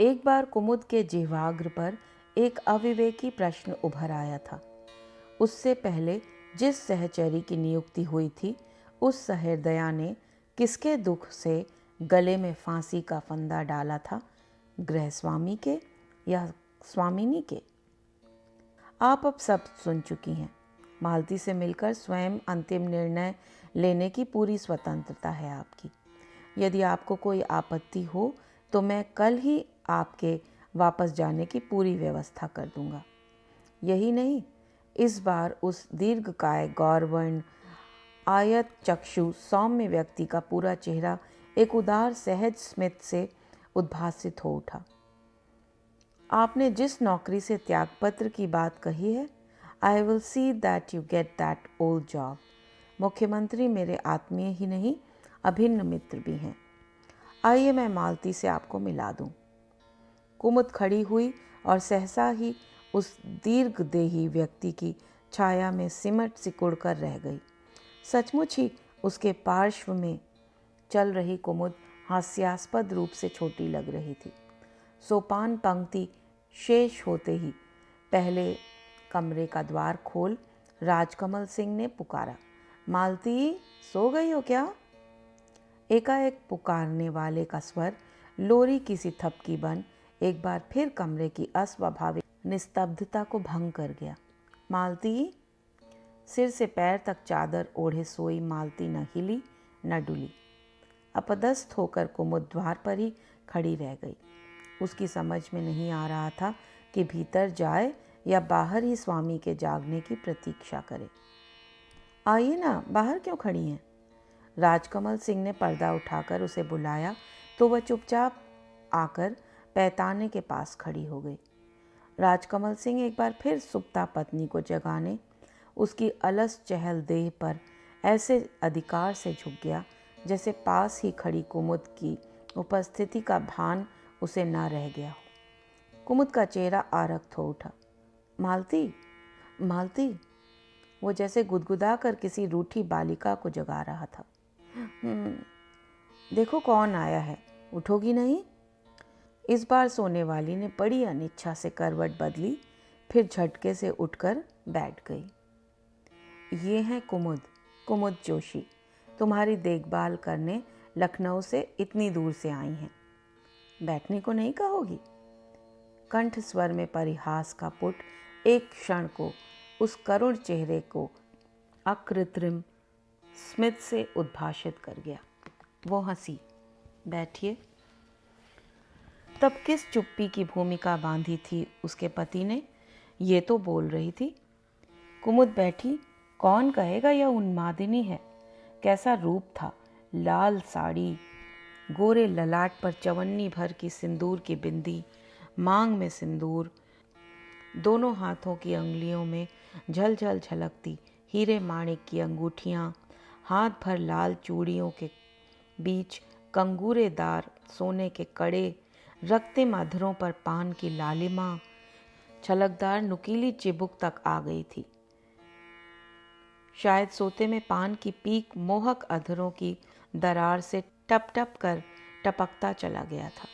एक बार कुमुद के जिह्वाग्र पर एक अविवेकी प्रश्न उभर आया था। उससे पहले जिस सहचरी की नियुक्ति हुई थी, उस सहृदया ने किसके दुख से गले में फांसी का फंदा डाला था, गृहस्वामी के या स्वामिनी के? आप अब सब सुन चुकी हैं। मालती से मिलकर स्वयं अंतिम निर्णय लेने की पूरी स्वतंत्रता है आपकी। यदि आपको कोई आपत्ति हो तो मैं कल ही आपके वापस जाने की पूरी व्यवस्था कर दूंगा। यही नहीं, इस बार उस दीर्घकाय गौरवर्ण आयत चक्षु सौम्य व्यक्ति का पूरा चेहरा एक उदार सहज स्मित से उद्भासित हो उठा। आपने जिस नौकरी से त्यागपत्र की बात कही है, I will see that you get that old job. मुख्यमंत्री मेरे आत्मीय ही नहीं, अभिन्न मित्र भी हैं। आइए मैं मालती से आपको मिला दूं। कुमुद खड़ी हुई और सहसा ही उस दीर्घदेही व्यक्ति की छाया में सिमट सिकुड़ कर रह गई। सचमुच ही उसके पार्श्व में चल रही कुमुद हास्यास्पद रूप से छोटी लग रही थी। सोपान पंक्ति शेष होते ही पहले कमरे का द्वार खोल राजकमल सिंह ने पुकारा, मालती, सो गई हो क्या? एकाएक पुकारने वाले का स्वर लोरी की सी थपकी बन एक बार फिर कमरे की अस्वाभाविक निस्तब्धता को भंग कर गया। मालती! सिर से पैर तक चादर ओढ़े सोई मालती न हिली न डुली। अपदस्थ होकर कुमुद द्वार पर ही खड़ी रह गई। उसकी समझ में नहीं आ रहा था कि भीतर जाए या बाहर ही स्वामी के जागने की प्रतीक्षा करे। आइए ना, बाहर क्यों खड़ी हैं? राजकमल सिंह ने पर्दा उठाकर उसे बुलाया तो वह चुपचाप आकर पैताने के पास खड़ी हो गई। राजकमल सिंह एक बार फिर सुप्ता पत्नी को जगाने उसकी अलस चहल देह पर ऐसे अधिकार से झुक गया जैसे पास ही खड़ी कुमुद की उपस्थिति का भान उसे न रह गया हो। कुमुद का चेहरा आरक्त हो उठा। मालती, मालती! वो जैसे गुदगुदा कर किसी रूठी बालिका को जगा रहा था। देखो कौन आया है, उठोगी नहीं? इस बार सोने वाली ने बड़ी अनिच्छा से करवट बदली, फिर झटके से उठकर बैठ गई। ये हैं कुमुद जोशी, तुम्हारी देखभाल करने लखनऊ से इतनी दूर से आई हैं। बैठने को नहीं कहोगी? कंठ स्वर में परिहास का पुट एक क्षण को उस करुण चेहरे को अकृत्रिम स्मित से उद्भाषित कर गया। वो हंसी। बैठिए। तब किस चुप्पी की भूमिका बांधी थी उसके पति ने, ये तो बोल रही थी। कुमुद बैठी। कौन कहेगा यह उन्मादिनी है? कैसा रूप था! लाल साड़ी, गोरे ललाट पर चवन्नी भर की सिंदूर की बिंदी, मांग में सिंदूर, दोनों हाथों की अंगुलियों में झलझल झलकती हीरे माणिक की अंगूठियां, हाथ भर लाल चूड़ियों के बीच कंगूरेदार सोने के कड़े, रक्तिम अधरों पर पान की लालिमा, छलकदार नुकीली चिबुक तक आ गई थी। शायद सोते में पान की पीक मोहक अधरों की दरार से टप टप कर टपकता चला गया था।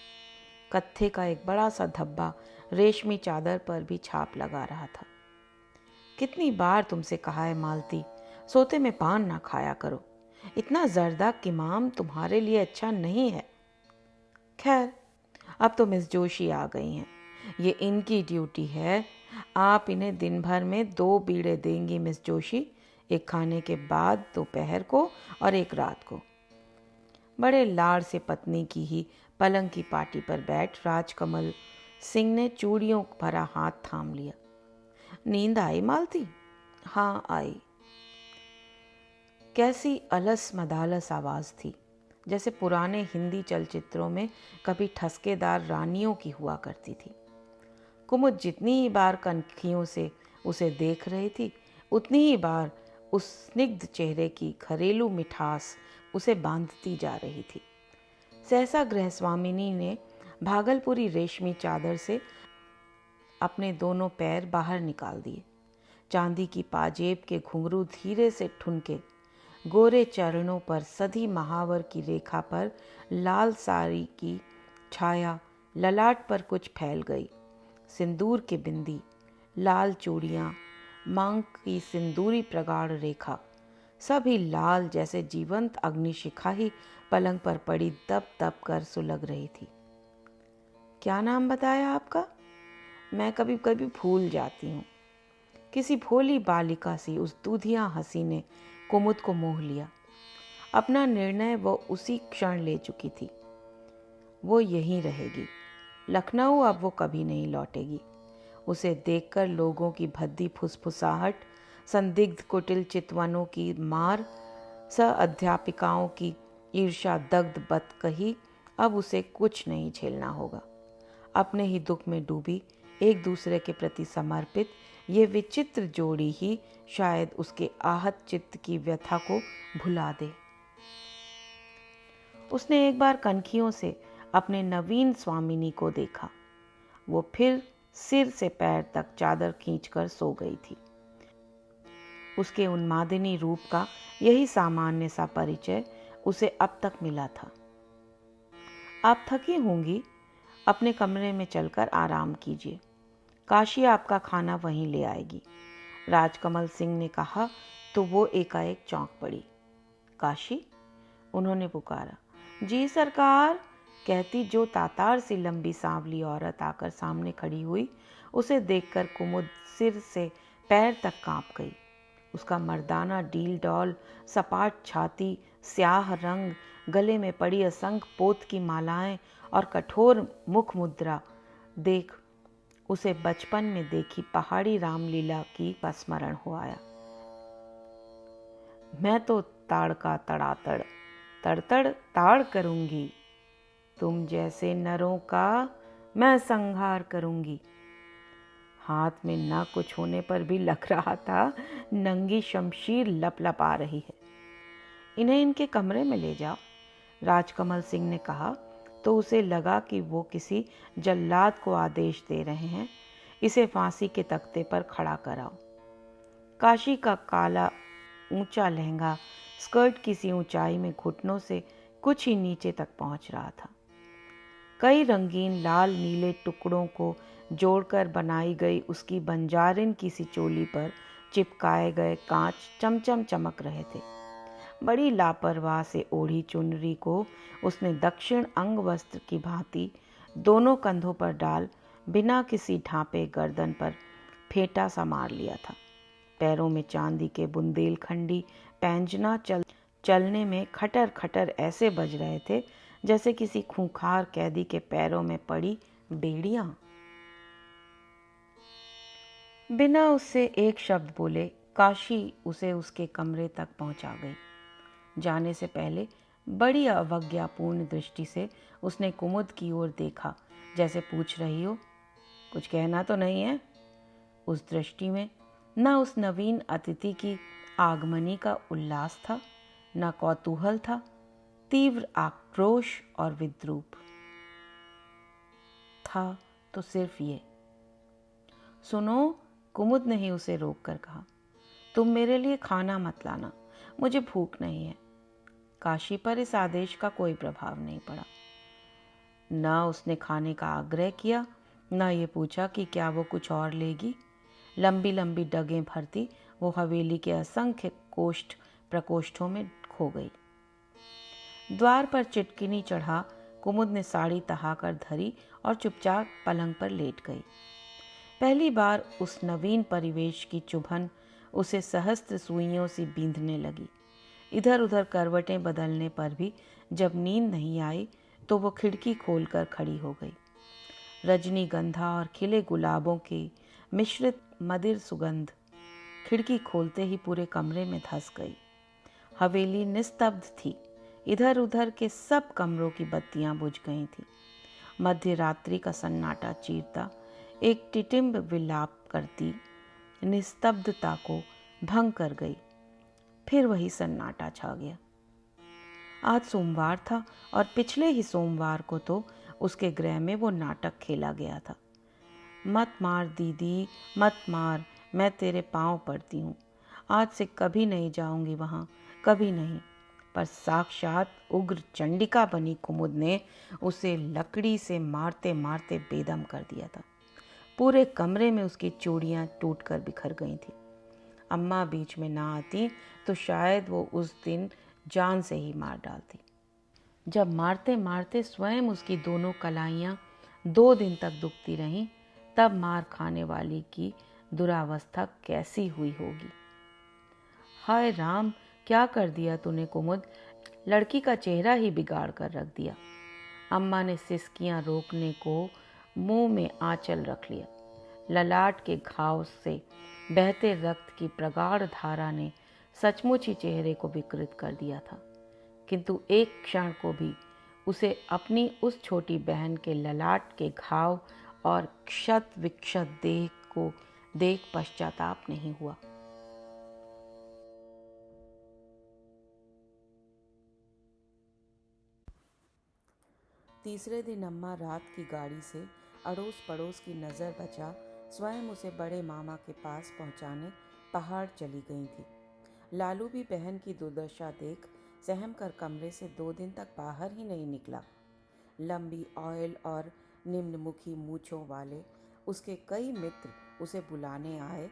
कत्थे का एक बड़ा सा धब्बा रेशमी चादर पर भी छाप लगा रहा था। कितनी बार तुमसे कहा है मालती, सोते में पान ना खाया करो, इतना जर्दा किमाम तुम्हारे लिए अच्छा नहीं है। खैर, अब तो मिस जोशी आ गई हैं, ये इनकी ड्यूटी है। आप इन्हें दिन भर में 2 बीड़े देंगी मिस जोशी, एक खाने के बाद दोपहर को और एक रात को। बड़े लाड़ से पत्नी की ही पलंग की पाटी पर बैठ राजकमल सिंह ने चूड़ियों भरा हाथ थाम लिया। नींद आई मालती? हाँ आई। कैसी अलस मदालस आवाज थी, जैसे पुराने हिंदी चलचित्रों में कभी ठसकेदार रानियों की हुआ करती थी। कुमुद जितनी ही बार कनखियों से उसे देख रही थी, उतनी ही बार उस स्निग्ध चेहरे की घरेलू मिठास उसे बांधती जा रही थी। सहसा गृहस्वामिनी ने भागलपुरी रेशमी चादर से अपने दोनों पैर बाहर निकाल दिए। चांदी की पाजेब के घुंघरू धीरे से ठुनके, गोरे चरणों पर सधी महावर की रेखा पर लाल साड़ी की छाया ललाट पर कुछ फैल गई। सिंदूर की बिंदी, लाल चूड़ियाँ, मांग की सिंदूरी प्रगाढ़ रेखा, सभी लाल जैसे जीवंत अग्निशिखा ही पलंग पर पड़ी दब दब कर सुलग रही थी। क्या नाम बताया आपका? मैं कभी कभी भूल जाती हूँ। किसी भोली बालिका सी उस दूधिया हंसी ने कुमुद को मोह लिया। अपना निर्णय वो उसी क्षण ले चुकी थी। वो यहीं रहेगी। लखनऊ अब वो कभी नहीं लौटेगी। उसे देखकर लोगों की भद्दी फुसफुसाहट, संदिग्ध कुटिल चितवनों की मार, अध्यापिकाओं की ईर्ष्या दग्ध बतकही, अब उसे कुछ नहीं झेलना होगा। अपने ही दुख में डूबी, एक दूसरे के प्रति समर्पित ये विचित्र जोड़ी ही शायद उसके आहत चित्त की व्यथा को भुला दे। उसने एक बार कनखियों से अपने नवीन स्वामिनी को देखा। वो फिर सिर से पैर तक चादर खींचकर सो गई थी। उसके उन्मादिनी रूप का यही सामान्य सा परिचय उसे अब तक मिला था। आप थकी होंगी, अपने कमरे में चलकर आराम कीजिए। काशी आपका खाना वहीं ले आएगी, राजकमल सिंह ने कहा तो वो एकाएक चौंक पड़ी। काशी? उन्होंने पुकारा। जी सरकार, कहती जो तातार सी लंबी सांवली औरत आकर सामने खड़ी हुई। उसे देखकर कुमुद सिर से पैर तक कांप गई। उसका मर्दाना डील डॉल, सपाट छाती, स्याह रंग, गले में पड़ी असंख्य पोत की मालाएं और कठोर मुख मुद्रा देख उसे बचपन में देखी पहाड़ी रामलीला की स्मरण हो आया। मैं तो ताड़का तड़ातड़ तड़तड़ ताड़ करूंगी, तुम जैसे नरों का मैं संहार करूंगी। हाथ में ना कुछ होने पर भी लग रहा था नंगी शमशीर लपलपा रही है। इन्हें इनके कमरे में ले जाओ, राजकमल सिंह ने कहा तो उसे लगा कि वो किसी जल्लाद को आदेश दे रहे हैं। इसे फांसी के तख्ते पर खड़ा कराओ। काशी का काला ऊंचा लहंगा स्कर्ट किसी ऊंचाई में घुटनों से कुछ ही नीचे तक पहुंच रहा था। कई रंगीन लाल नीले टुकड़ों को जोड़कर बनाई गई उसकी बंजारिन की सी चोली पर चिपकाए गए कांच चमचम चमक रहे थे। बड़ी लापरवाह से ओढ़ी चुनरी को उसने दक्षिण अंग वस्त्र की भांति दोनों कंधों पर डाल बिना किसी ढांपे गर्दन पर फेंटा सा मार लिया था। पैरों में चांदी के बुंदेलखंडी पैंजना चलने में खटर खटर ऐसे बज रहे थे जैसे किसी खूंखार कैदी के पैरों में पड़ी बेड़ियां। बिना उससे एक शब्द बोले काशी उसे उसके कमरे तक पहुंचा गई। जाने से पहले बड़ी अवज्ञापूर्ण दृष्टि से उसने कुमुद की ओर देखा, जैसे पूछ रही हो कुछ कहना तो नहीं है। उस दृष्टि में न उस नवीन अतिथि की आगमनी का उल्लास था, न कौतूहल था, तीव्र आक्रोश और विद्रूप था तो सिर्फ ये। सुनो, कुमुद ने ही उसे रोक कर कहा, तुम मेरे लिए खाना मत लाना, मुझे भूख नहीं है। काशी पर इस आदेश का कोई प्रभाव नहीं पड़ा। न उसने खाने का आग्रह किया, न ये पूछा कि क्या वो कुछ और लेगी। लंबी लंबी डगें भरती वो हवेली के असंख्य प्रकोष्ठों में खो गई। द्वार पर चिटकिनी चढ़ा कुमुद ने साड़ी तहाकर धरी और चुपचाप पलंग पर लेट गई। पहली बार उस नवीन परिवेश की चुभन उसे सहस्त्र सुइयों से बींधने लगी। इधर उधर करवटें बदलने पर भी जब नींद नहीं आई तो वो खिड़की खोलकर खड़ी हो गई। रजनीगंधा और खिले गुलाबों की मिश्रित मदिर सुगंध खिड़की खोलते ही पूरे कमरे में धंस गई। हवेली निस्तब्ध थी। इधर उधर के सब कमरों की बत्तियां बुझ गई थीं। मध्य रात्रि का सन्नाटा चीरता एक टिटिम्ब विलाप करती निस्तब्धता को भंग कर गई। फिर वही सन्नाटा छा गया। आज सोमवार था और पिछले ही सोमवार को तो उसके गृह में वो नाटक खेला गया था। मत मार दीदी, मत मार, मैं तेरे पांव पड़ती हूँ। आज से कभी नहीं जाऊंगी वहाँ, कभी नहीं। पर साक्षात उग्र चंडिका बनी कुमुद ने उसे लकड़ी से मारते मारते बेदम कर दिया था। पूरे कमरे में उसकी चूड़ियां टूटकर बिखर गई थी। अम्मा बीच में ना आती तो शायद वो उस दिन जान से ही मार डालती। जब मारते मारते स्वयं उसकी दोनों कलाइयां 2 दिन तक दुखती रहीं, तब मार खाने वाली की दुरावस्था कैसी हुई होगी। हाय राम, क्या कर दिया तूने कुमुद, लड़की का चेहरा ही बिगाड़ कर रख दिया। अम्मा ने सिसकियां रोकने को मुंह में आंचल रख लिया। ललाट के घाव से बहते रक्त की प्रगाढ़ धारा ने सचमुच ही चेहरे को विकृत कर दिया था, किंतु एक क्षण को भी उसे अपनी उस छोटी बहन के ललाट के घाव और क्षत विक्षत देह को देख पश्चाताप नहीं हुआ। तीसरे दिन अम्मा रात की गाड़ी से अड़ोस पड़ोस की नज़र बचा स्वयं उसे बड़े मामा के पास पहुंचाने पहाड़ चली गई थी। लालू भी बहन की दुर्दशा देख सहम कर कमरे से 2 दिन तक बाहर ही नहीं निकला। लंबी ऑयल और निम्नमुखी मूछों वाले उसके कई मित्र उसे बुलाने आए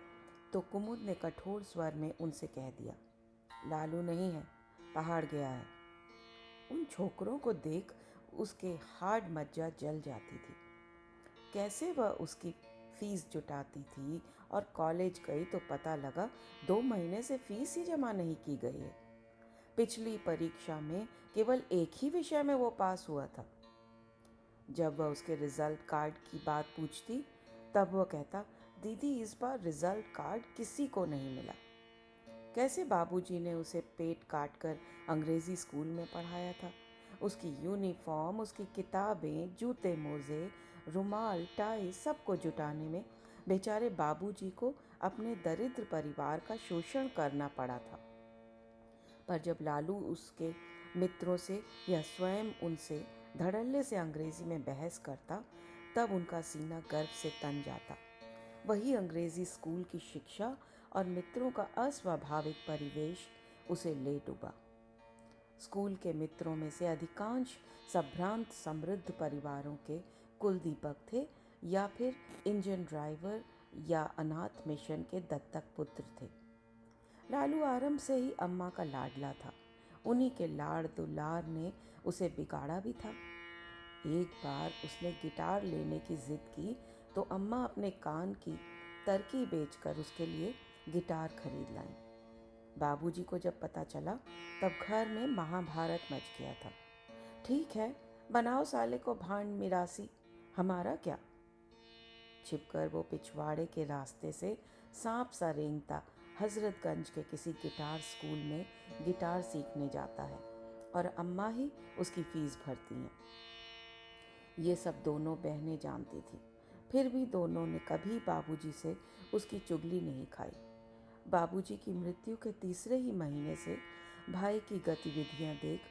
तो कुमुद ने कठोर स्वर में उनसे कह दिया, लालू नहीं है, पहाड़ गया है। उन छोकरों को देख उसके हाड मज्जा जल जाती थी। कैसे वह उसकी फीस जुटाती थी और कॉलेज गई तो पता लगा 2 महीने से फीस ही जमा नहीं की गई है। पिछली परीक्षा में केवल एक ही विषय में वो पास हुआ था। जब वह उसके रिजल्ट कार्ड की बात पूछती तब वह कहता, दीदी इस बार रिजल्ट कार्ड किसी को नहीं मिला। कैसे बाबूजी ने उसे पेट काट कर अंग्रेजी स्कूल में पढ़ाया था। उसकी यूनिफॉर्म, उसकी किताबें, जूते मोजे, रुमाल, टाई सबको जुटाने में बेचारे बाबूजी को अपने दरिद्र परिवार का शोषण करना पड़ा था। पर जब लालू उसके मित्रों से या स्वयं उनसे धड़ल्ले से अंग्रेजी में बहस करता तब उनका सीना गर्व से तन जाता। वही अंग्रेजी स्कूल की शिक्षा और मित्रों का अस्वाभाविक परिवेश उसे ले डूबा। स्कूल के मित्रों में से अधिकांश संभ्रांत समृद्ध परिवारों के कुलदीपक थे या फिर इंजन ड्राइवर या अनाथ मिशन के दत्तक पुत्र थे। लालू आरंभ से ही अम्मा का लाडला था। उन्हीं के लाड़ दुलार ने उसे बिगाड़ा भी था। एक बार उसने गिटार लेने की जिद की तो अम्मा अपने कान की तरकी बेचकर उसके लिए गिटार खरीद लाई। बाबूजी को जब पता चला तब घर में महाभारत मच गया था। ठीक है, बनाओ साले को भांड मिरासी, हमारा क्या। छिपकर वो पिछवाड़े के रास्ते से सांप सा रेंगता हजरतगंज के किसी गिटार स्कूल में गिटार सीखने जाता है और अम्मा ही उसकी फीस भरती हैं। ये सब दोनों बहनें जानती थी, फिर भी दोनों ने कभी बाबूजी से उसकी चुगली नहीं खाई। बाबूजी की मृत्यु के तीसरे ही महीने से भाई की गतिविधियां देख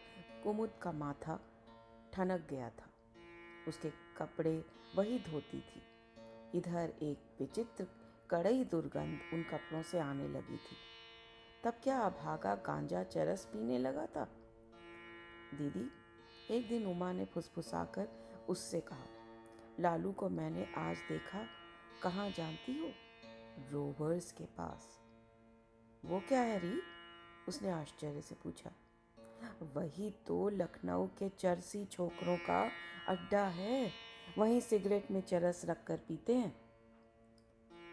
कुमुद का माथा ठनक गया था। उसके कपड़े वही धोती थी। इधर एक विचित्र कड़ई दुर्गंध उन कपड़ों से आने लगी थी। तब क्या अभागा गांजा चरस पीने लगा था। दीदी, एक दिन उमा ने फुसफुसाकर उससे कहा, लालू को मैंने आज देखा, कहाँ जानती हो? रोवर्स के पास। वो क्या है री? उसने आश्चर्य से पूछा। वही तो लखनऊ के चरसी छोकरों का अड्डा है, वहीं सिगरेट में चरस रखकर पीते हैं।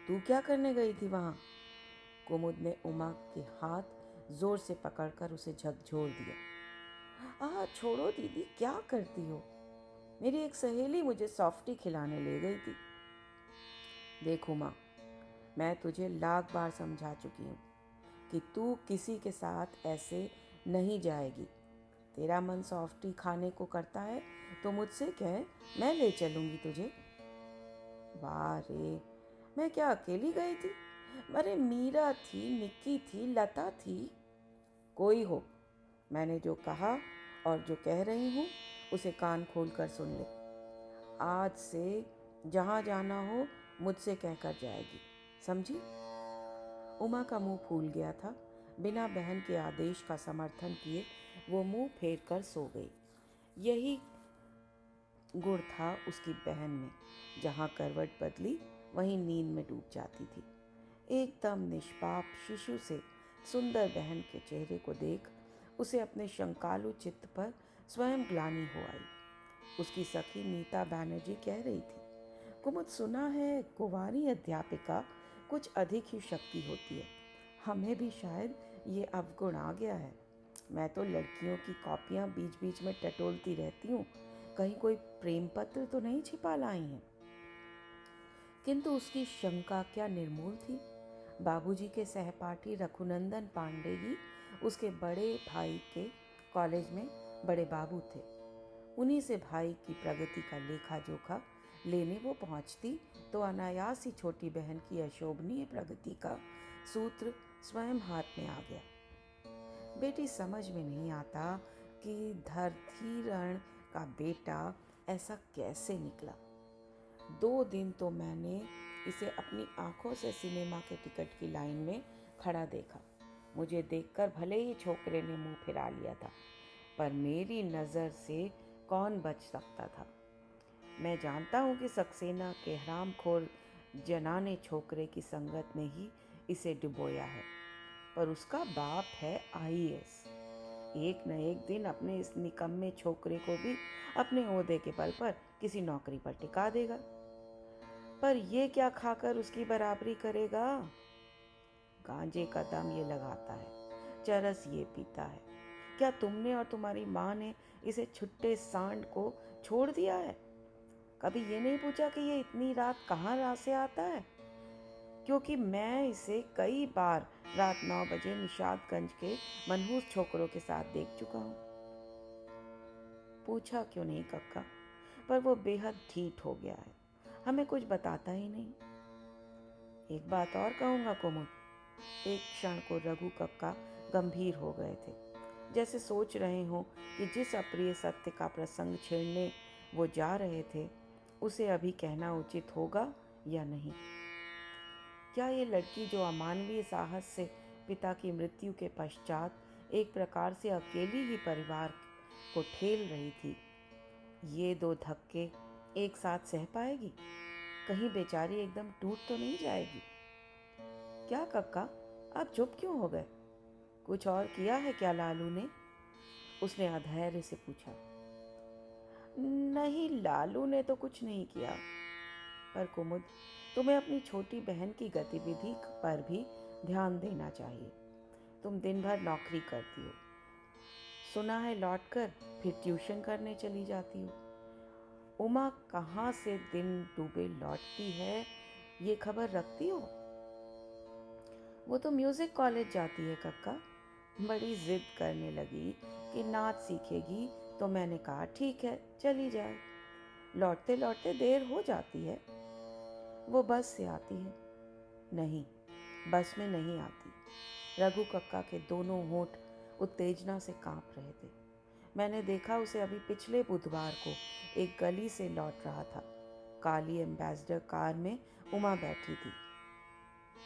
तू क्या करने गई थी वहां? कुमुद ने उमा के हाथ जोर से पकड़कर उसे झकझोर दिया। छोड़ो दीदी, क्या करती हो? मेरी एक सहेली मुझे सॉफ्टी खिलाने ले गई थी। देख उमा, मैं तुझे लाख बार समझा चुकी हूँ कि तू किसी के साथ ऐसे नहीं जाएगी। तेरा मन सॉफ्टी खाने को करता है तो मुझसे कह, मैं ले चलूँगी तुझे। वाह रे, मैं क्या अकेली गई थी? अरे मीरा थी, निक्की थी, लता थी। कोई हो, मैंने जो कहा और जो कह रही हूँ उसे कान खोल कर सुन ले। आज से जहाँ जाना हो मुझसे कहकर जाएगी, समझी? उमा का मुंह फूल गया था। बिना बहन के आदेश का समर्थन किए वो मुंह फेर कर सो गई। यही गुण था उसकी बहन में, जहाँ करवट बदली वहीं नींद में डूब जाती थी। एकदम निष्पाप शिशु से सुंदर बहन के चेहरे को देख उसे अपने शंकालु चित्त पर स्वयं ग्लानि हो आई। उसकी सखी नीता बैनर्जी कह रही थी, कुमुद सुना है कुंवारी अध्यापिका कुछ अधिक ही शक्ति होती है। हमें भी शायद ये अवगुण आ गया है। मैं तो लड़कियों की कॉपियां बीच बीच में टटोलती रहती हूँ, कहीं कोई प्रेम पत्र तो नहीं छिपा लाई हैं। किंतु उसकी शंका क्या निर्मूल थी। बाबूजी के सहपाठी रघुनंदन पांडे ही उसके बड़े भाई के कॉलेज में बड़े बाबू थे। उन्हीं से भाई की प्रगति का लेखा जोखा लेने वो पहुंचती तो अनायास ही छोटी बहन की अशोभनीय प्रगति का सूत्र स्वयं हाथ में आ गया। बेटी समझ में नहीं आता कि धरधीरण का बेटा ऐसा कैसे निकला। 2 दिन तो मैंने इसे अपनी आंखों से सिनेमा के टिकट की लाइन में खड़ा देखा। मुझे देखकर भले ही छोकरे ने मुंह फिरा लिया था, पर मेरी नज़र से कौन बच सकता था। मैं जानता हूँ कि सक्सेना के हरामखोर जनाने छोकरे की संगत ने ही इसे डुबोया है, पर उसका बाप है आईएएस। एक न एक दिन अपने इस निकम्मे छोकरे को भी अपने ओहदे के बल पर किसी नौकरी पर टिका देगा। पर ये क्या खाकर उसकी बराबरी करेगा? गांजे का दम ये लगाता है, चरस ये पीता है। क्या तुमने और तुम्हारी माँ ने इसे छुट्टे सांड को छोड़ दिया है? कभी ये नहीं पूछा कि ये इतनी रात कहाँ से आता है? क्योंकि मैं इसे कई बार रात 9 बजे निशादगंज के मनहूस छोकरों के साथ देख चुका हूँ। पूछा क्यों नहीं कक्का, पर वो बेहद ढीठ हो गया है, हमें कुछ बताता ही नहीं। एक बात और कहूँगा कुमुद। एक क्षण को रघु कक्का गंभीर हो गए थे, जैसे सोच रहे हों कि जिस अप्रिय सत्य का प्रसंग छेड़ने वो जा रहे थे उसे अभी कहना उचित होगा या नहीं। क्या ये लड़की जो अमानवीय साहस से पिता की मृत्यु के पश्चात एक प्रकार से अकेली ही परिवार को ठेल रही थी, ये 2 धक्के एक साथ सह पाएगी? कहीं बेचारी एकदम टूट तो नहीं जाएगी? क्या कक्का, आप चुप क्यों हो गए? कुछ और किया है क्या लालू ने? उसने अधैर्य से पूछा। नहीं, लालू ने तो कुछ नहीं किया, पर कुमुद तुम्हें अपनी छोटी बहन की गतिविधि पर भी ध्यान देना चाहिए। तुम दिन भर नौकरी करती हो, सुना है लौटकर फिर ट्यूशन करने चली जाती हो। उमा कहाँ से दिन डूबे लौटती है ये खबर रखती हो? वो तो म्यूजिक कॉलेज जाती है कक्का। बड़ी जिद करने लगी कि नाच सीखेगी, तो मैंने कहा ठीक है चली जाए। लौटते लौटते देर हो जाती है। वो बस से आती है। नहीं, बस में नहीं आती। रघु कक्का के दोनों होंठ उत्तेजना से कांप रहे थे। मैंने देखा उसे अभी पिछले बुधवार को एक गली से लौट रहा था। काली एम्बेसडर कार में उमा बैठी थी।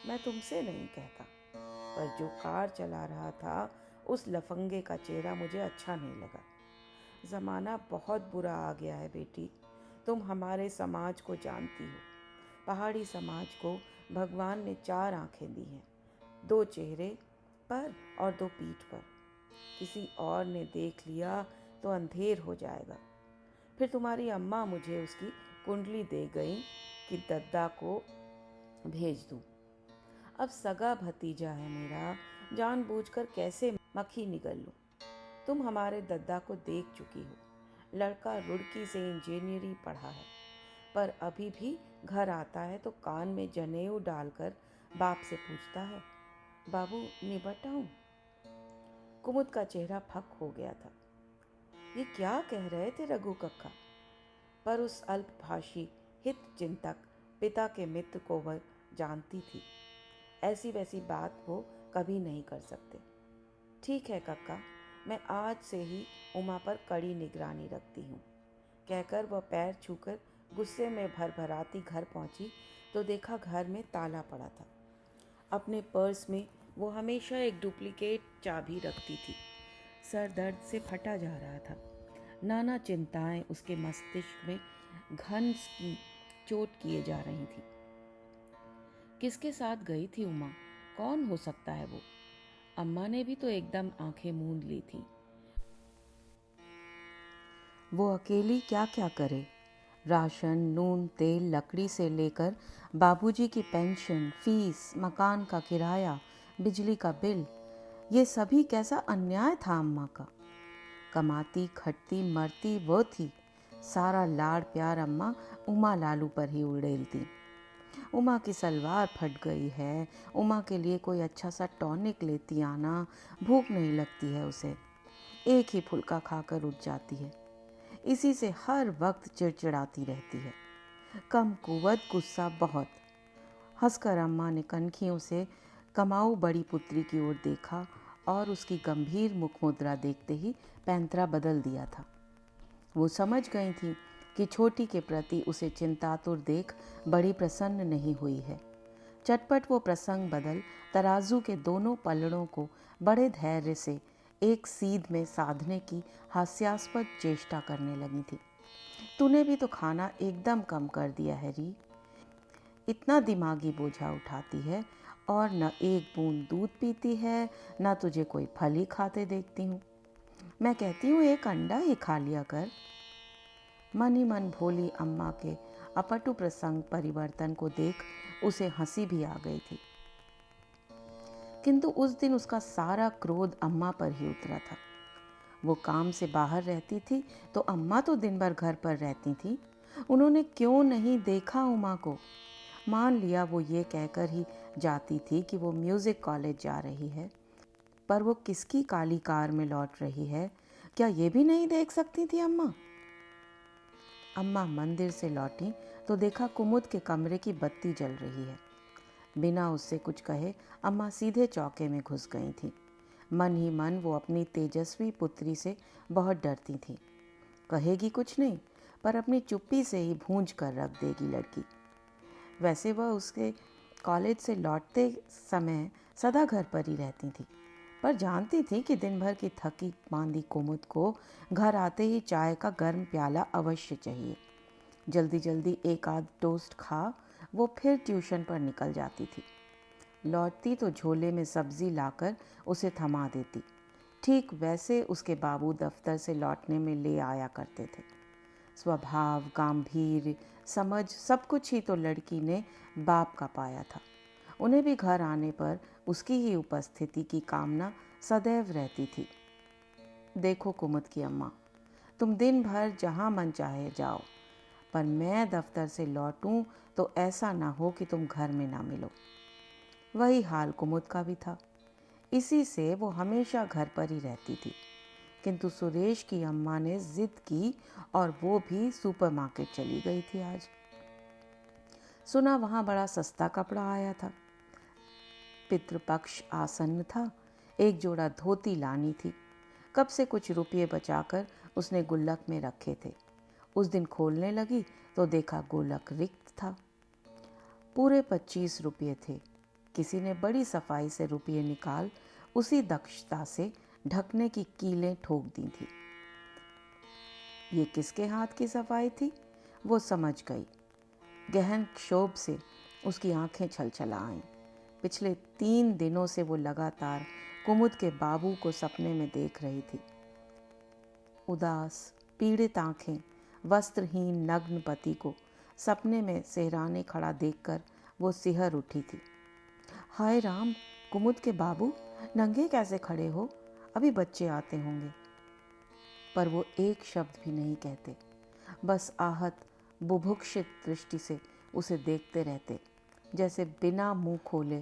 मैं तुमसे नहीं कहता, पर जो कार चला रहा था उस लफंगे का चेहरा मुझे अच्छा नहीं लगा। ज़माना बहुत बुरा आ गया है बेटी। तुम हमारे समाज को जानती हो। पहाड़ी समाज को भगवान ने 4 आंखें दी हैं, 2 चेहरे पर और 2 पीठ पर। किसी और ने देख लिया तो अंधेर हो जाएगा। फिर तुम्हारी अम्मा मुझे उसकी कुंडली दे गई कि दद्दा को भेज दूँ। अब सगा भतीजा है मेरा, जानबूझकर कैसे मक्खी निगल लूँ। तुम हमारे दद्दा को देख चुकी हो। लड़का रुड़की से इंजीनियरिंग पढ़ा है, पर अभी भी घर आता है तो कान में जनेऊ डालकर बाप से पूछता है, बाबू निबट आऊं? कुमुद का चेहरा फक हो गया था। ये क्या कह रहे थे रघु कक्का? पर उस अल्पभाषी हित चिंतक पिता के मित्र को वह जानती थी। ऐसी वैसी बात वो कभी नहीं कर सकते। ठीक है कक्का, मैं आज से ही उमा पर कड़ी निगरानी रखती हूँ, कहकर वह पैर छूकर गुस्से में भरभराती घर पहुंची तो देखा घर में ताला पड़ा था। अपने पर्स में वो हमेशा एक डुप्लीकेट चाबी रखती थी। सर दर्द से फटा जा रहा था। नाना चिंताएं उसके मस्तिष्क में घन की चोट किए जा रही थी। किसके साथ गई थी उमा? कौन हो सकता है वो? अम्मा ने भी तो एकदम आंखें मूंद ली थी। वो अकेली क्या क्या करे? राशन, नून, तेल, लकड़ी से लेकर बाबूजी की पेंशन, फीस, मकान का किराया, बिजली का बिल, ये सभी कैसा अन्याय था अम्मा का। कमाती खटती मरती वो थी। सारा लाड़ प्यार अम्मा उमा लालू पर ही उड़ेलती। उमा की सलवार फट गई है, उमा के लिए कोई अच्छा सा टॉनिक लेती आना, भूख नहीं लगती है उसे, एक ही फुल्का खाकर उठ जाती है। इसी से हर वक्त चिड़चिड़ाती रहती है। कम कुवत, गुस्सा बहुत। हंसकर अम्मा ने कनखियों से कमाऊ बड़ी पुत्री की ओर देखा और उसकी गंभीर मुख मुद्रा देखते ही पैंतरा बदल दिया था। वो समझ गई थी कि छोटी के प्रति उसे चिंतातुर देख बड़ी प्रसन्न नहीं हुई है। चटपट वो प्रसंग बदल तराजू के दोनों पलड़ों को बड़े धैर्य से एक सीध में साधने की हास्यास्पद चेष्टा करने लगी थी। तूने भी तो खाना एकदम कम कर दिया है री। इतना दिमागी बोझा उठाती है और न एक बूंद दूध पीती है, न तुझे कोई फल ही खाते देखती हूँ। मैं कहती हूँ एक अंडा ही खा लिया कर। मन ही मन भोली अम्मा के अपटु प्रसंग परिवर्तन को देख उसे हंसी भी आ गई थी। किंतु उस दिन उसका सारा क्रोध अम्मा पर ही उतरा था। वो काम से बाहर रहती थी तो अम्मा तो दिन भर घर पर रहती थी। उन्होंने क्यों नहीं देखा उमा को? मान लिया वो ये कहकर ही जाती थी कि वो म्यूज़िक कॉलेज जा रही है, पर वो किसकी काली कार में लौट रही है, क्या ये भी नहीं देख सकती थी अम्मा? अम्मा मंदिर से लौटी तो देखा कुमुद के कमरे की बत्ती जल रही है। बिना उससे कुछ कहे अम्मा सीधे चौके में घुस गई थी। मन ही मन वो अपनी तेजस्वी पुत्री से बहुत डरती थी। कहेगी कुछ नहीं, पर अपनी चुप्पी से ही भूंज कर रख देगी लड़की। वैसे वह उसके कॉलेज से लौटते समय सदा घर पर ही रहती थी, पर जानती थी कि दिन भर की थकी मांदी कुमुद को घर आते ही चाय का गर्म प्याला अवश्य चाहिए। जल्दी जल्दी एक आध टोस्ट खा वो फिर ट्यूशन पर निकल जाती थी। लौटती तो झोले में सब्जी लाकर उसे थमा देती। ठीक वैसे उसके बाबू दफ्तर से लौटने में ले आया करते थे। स्वभाव, गांभीर्य, समझ, सब कुछ ही तो लड़की ने बाप का पाया था। उन्हें भी घर आने पर उसकी ही उपस्थिति की कामना सदैव रहती थी। देखो कुमुद की अम्मा, तुम दिन भर जहाँ मन चाहे जाओ, पर मैं दफ्तर से लौटूं तो ऐसा ना हो कि तुम घर में ना मिलो। वही हाल कुमुद का भी था। इसी से वो हमेशा घर पर ही रहती थी। किंतु सुरेश की अम्मा ने जिद की और वो भी सुपरमार्केट चली गई थी आज। सुना वहाँ बड़ा सस्ता कपड़ा आया था। पितृपक्ष आसन्न था। एक जोड़ा धोती लानी थी। कब से कुछ रुपये बचाकर उसने गुल्लक में रखे थे। उस दिन खोलने लगी तो देखा गोलक रिक्त था। पूरे 25 रुपये थे। किसी ने बड़ी सफाई से रुपये निकाल उसी दक्षता से ढकने की कीलें ठोक दी थी। ये किसके हाथ की सफाई थी वो समझ गई। गहन क्षोभ से उसकी आंखें छलछला आईं। पिछले 3 दिनों से वो लगातार कुमुद के बाबू को सपने में देख रही थी। उदास, पीड़ित आंखें, वस्त्रहीन नग्न पति को सपने में सेहराने खड़ा देखकर वो सिहर उठी थी। हाय राम, कुमुद के बाबू नंगे कैसे खड़े हो? अभी बच्चे आते होंगे। पर वो एक शब्द भी नहीं कहते, बस आहत बुभुक्षित दृष्टि से उसे देखते रहते, जैसे बिना मुंह खोले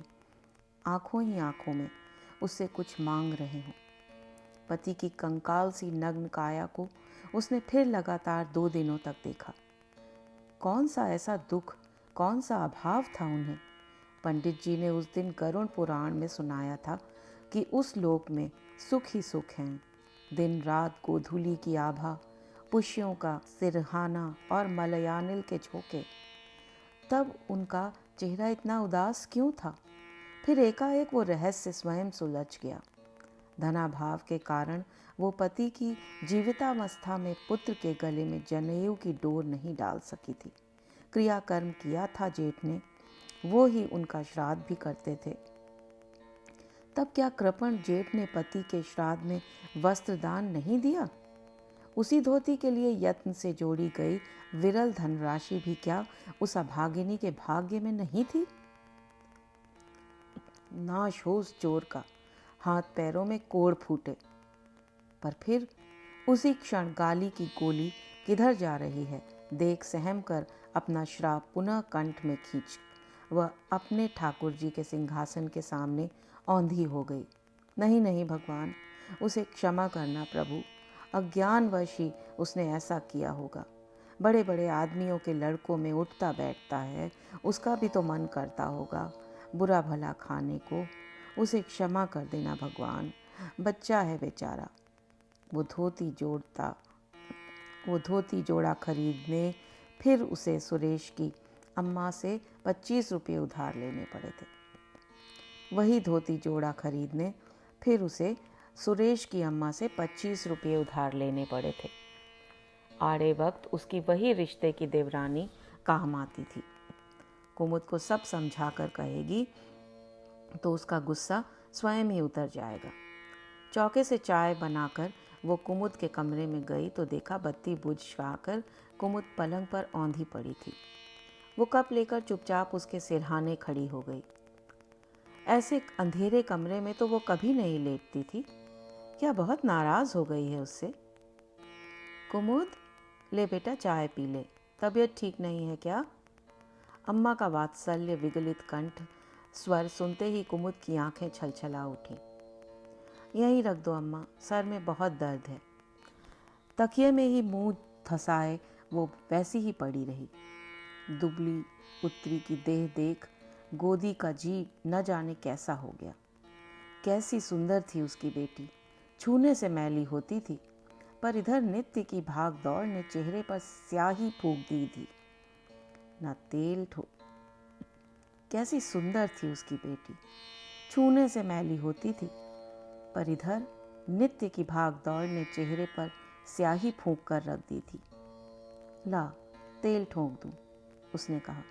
आंखों ही आंखों में उससे कुछ मांग रहे हों। पति की कंकाल सी नग्न काया को उसने फिर लगातार 2 दिनों तक देखा। कौन सा ऐसा दुख, कौन सा अभाव था उन्हें? पंडित जी ने उस दिन गरुड़ पुराण में सुनाया था कि उस लोक में सुख ही सुख हैं। दिन रात गोधूली की आभा, पुष्यों का सिरहाना और मलयानिल के झोंके। तब उनका चेहरा इतना उदास क्यों था? फिर एकाएक वो रहस्य स्वयं सुलझ गया। धनाभाव के कारण वो पति की जीवितावस्था में पुत्र के गले में जनेऊ की डोर नहीं डाल सकी थी। क्रियाकर्म किया था जेठ ने, वो ही उनका श्राद्ध भी करते थे। तब क्या कृपण जेठ ने पति के श्राद्ध में वस्त्र दान नहीं दिया? उसी धोती के लिए यत्न से जोड़ी गई विरल धनराशि भी क्या उस अभागिनी के भाग्य में नहीं थी? नाश हो उस चोर का, हाथ पैरों में कोड़ फूटे। पर फिर उसी क्षण गाली की गोली किधर जा रही है देख सहम कर अपना श्राप पुनः कंठ में खींच वह अपने ठाकुर जी के सिंहासन के सामने औंधी हो गई। नहीं नहीं भगवान, उसे क्षमा करना प्रभु, अज्ञानवश ही उसने ऐसा किया होगा। बड़े बड़े आदमियों के लड़कों में उठता बैठता है, उसका भी तो मन करता होगा बुरा भला खाने को। उसे क्षमा कर देना भगवान, बच्चा है बेचारा। वो धोती जोड़ा खरीदने फिर उसे सुरेश की अम्मा से 25 रुपये उधार लेने पड़े थे। वही धोती जोड़ा खरीदने फिर उसे सुरेश की अम्मा से 25 रुपये उधार लेने पड़े थे। आड़े वक्त उसकी वही रिश्ते की देवरानी काम आती थी। कुमुद को सब समझा कर कहेगी तो उसका गुस्सा स्वयं ही उतर जाएगा। चौके से चाय बनाकर वो कुमुद के कमरे में गई तो देखा बत्ती बुझाकर कुमुद पलंग पर औंधी पड़ी थी। वो कप लेकर चुपचाप उसके सिरहाने खड़ी हो गई। ऐसे अंधेरे कमरे में तो वो कभी नहीं लेटती थी। क्या बहुत नाराज हो गई है उससे? कुमुद, ले बेटा चाय पी ले, तबीयत ठीक नहीं है क्या? अम्मा का वात्सल्य विगलित कंठ स्वर सुनते ही कुमुद की आंखें छलछला उठी। यहीं रख दो अम्मा, सर में बहुत दर्द है। तकिए में ही मुंह धंसाए वो वैसी ही पड़ी रही। दुबली पुत्री की देह देख गोदी का जी न जाने कैसा हो गया। कैसी सुंदर थी उसकी बेटी, छूने से मैली होती थी, पर इधर नित्य की भाग दौड़ ने चेहरे पर स्याही फूंक दी थी। न तेल ठो कैसी सुंदर थी उसकी बेटी, छूने से मैली होती थी, पर इधर नित्य की भाग दौड़ ने चेहरे पर स्याही फूंक कर रख दी थी। ला तेल ठोंक दूं, उसने कहा।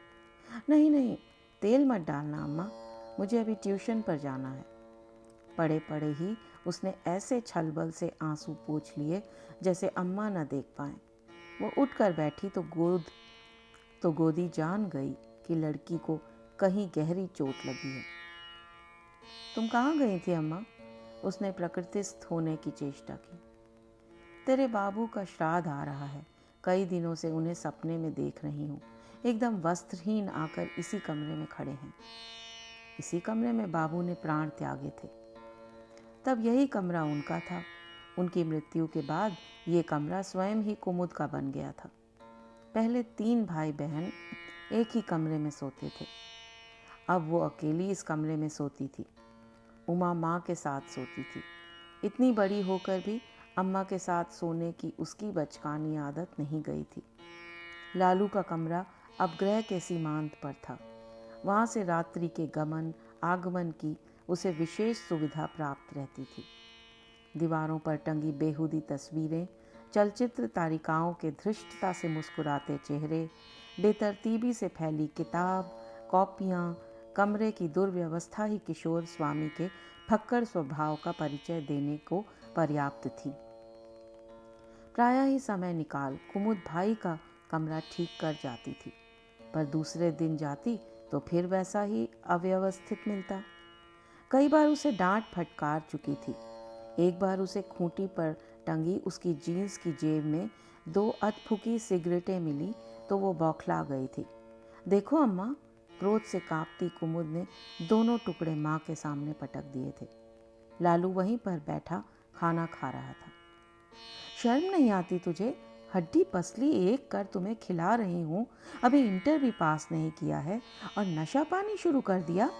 नहीं नहीं, तेल मत डालना अम्मा, मुझे अभी ट्यूशन पर जाना है। पड़े पड़े ही उसने ऐसे छलबल से आंसू पोंछ लिए जैसे अम्मा न देख पाए। वो उठकर बैठी तो गोदी जान गई कि लड़की को कहीं गहरी चोट लगी है। तुम कहाँ गई थी अम्मा? उसने प्रकृतिस्थ होने की चेष्टा की। तेरे बाबू का श्राद्ध आ रहा है, कई दिनों से उन्हें सपने में देख रही हूँ। एकदम वस्त्रहीन आकर इसी कमरे में खड़े हैं। इसी कमरे में बाबू ने प्राण त्यागे थे। तब यही कमरा उनका था। उनकी मृत्यु के बाद ये कमरा स्वयं ही कुमुद का बन गया था। पहले 3 भाई बहन एक ही कमरे में सोते थे। अब वो अकेली इस कमरे में सोती थी। उमा माँ के साथ सोती थी। इतनी बड़ी होकर भी अम्मा के साथ सोने की उसकी बचकानी आदत नहीं गई थी। लालू का कमरा अब गृह के सीमांत पर था। वहाँ से रात्रि के गमन आगमन की उसे विशेष सुविधा प्राप्त रहती थी। दीवारों पर टंगी बेहुदी तस्वीरें, चलचित्र तारिकाओं के धृष्टता से मुस्कुराते चेहरे, बेतरतीबी से फैली किताब, कॉपियाँ, कमरे की दुर्व्यवस्था ही किशोर स्वामी के फक्कड़ स्वभाव का परिचय देने को पर्याप्त थी। प्रायः ही समय निकाल कुमुद भाई का कमरा ठीक कर जाती थी, पर दूसरे दिन जाती तो फिर वैसा ही अव्यवस्थित मिलता। कई बार उसे डांट फटकार चुकी थी। एक बार उसे खूंटी पर टंगी उसकी जीन्स की जेब में 2 अधफुकी सिगरेटें मिली तो वो बौखला गई थी। देखो अम्मा, क्रोध से कांपती कुमुद ने दोनों टुकड़े माँ के सामने पटक दिए थे। लालू वहीं पर बैठा खाना खा रहा था। शर्म नहीं आती तुझे? हड्डी पसली एक कर तुम्हें खिला रही हूँ, अभी इंटर भी पास नहीं किया है और नशा पानी शुरू कर दिया।